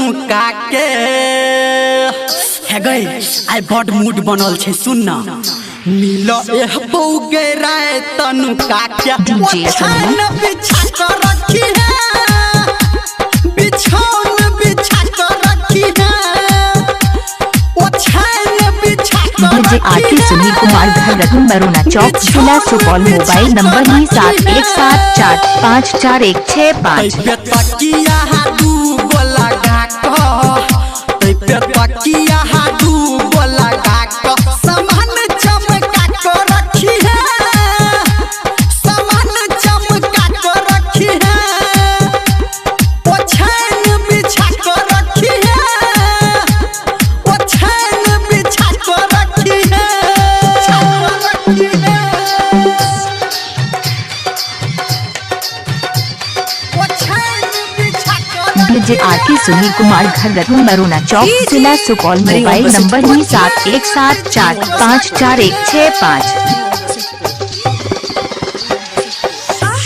तनु काके हे गई आई बड मूड बनल छे सुन ना मिलो एह बौगे राय तनु काके बिछान बिछा कर रखी है बिछौन बिछा कर रखी है ओछान बिछा कर डीजे आरके सुनील कुमार घर रतन बरोना चौक जिला सुपौल मोबाइल नंबर ही 7174541665 तकिया हाडू बोला गाको तकिया हाडू बोला गाको समान चमका कर रखी है समान चमका कर रखी है ओछान बिछा कर रखी है ओछान बिछा कर रखी है डीजे आरके सुनील कुमार घर रतन बरोना चौक जिला सुपौल मोबाइल नंबर ही 7174541665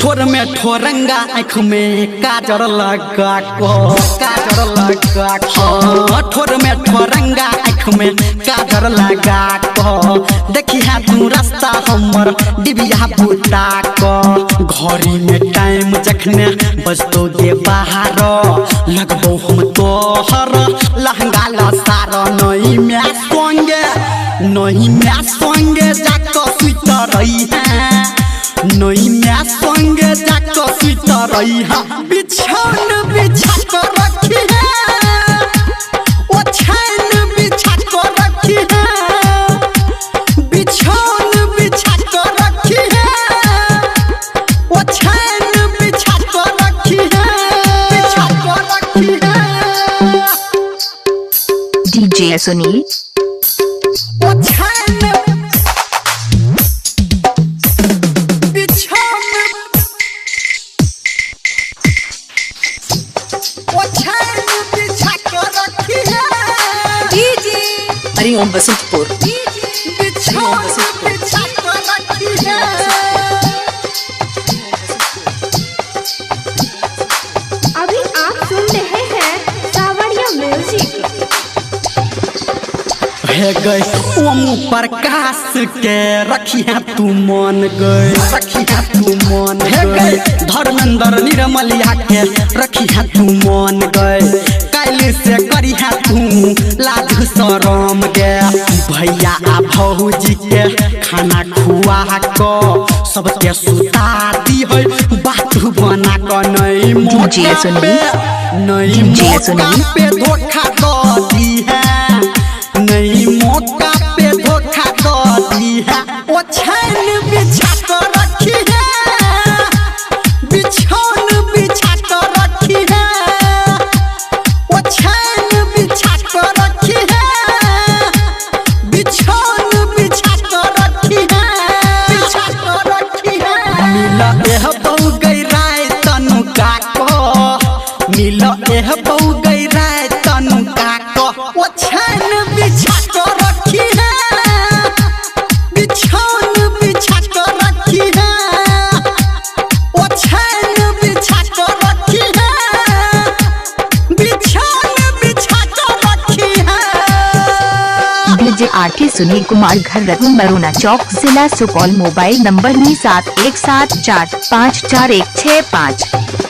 ठोर में ठोरंगा आँख में काजर लगा को ठोर में ठोरंगा आँख में काजर लगा को देखी है तू रास्ता हमर डिबिया बुता को घड़ी में टाइम जखने बजतो गे बाहर लगबो हम तोहर लहंगा लसार नहीं मैं संगे जाको सुत रही है नहीं मैं संगे जाको सुत रही है बिछौन बिछा कर रखी है ओछान बिछा कर रखी है बिछौन बिछा कर रखी है ओछान बिछा कर रखी है डीजे सुनील ओछान हरिओम बसंतपुर अभी आप सुन रहे हैं सावरिया म्यूजिक। हे गई ओम प्रकाश के रखी है तू मन गई रखी है तू मन हे गई धर्मेंद्र निर्मलिया के रखी है तू मन गई काल से करी है तू लाज शरम गे भैया आ भौजी के खाना खुआ को सबके सुता दी है बात बना को नहीं डीजे सुनील नहीं पे धोखा कर दी है नहीं मौका पे धोखा कर दी है ओछान बिछा कर रखी है बिछौन बिछा कर रखी है ओछान बिछा कर रखी है बिछौन बिछा कर रखी है मिला एह बहु गई राय तनु काको मिला एह बहु गई राय तनु काको ओछान बिछा कर रखी है बिछौन बिछा कर रखी है ओछान बिछा कर रखी है बिछौन बिछा कर रखी है डीजे आरके सुनील कुमार घर रतन बरोना चौक जिला सुपौल मोबाइल नंबर ही 7174541665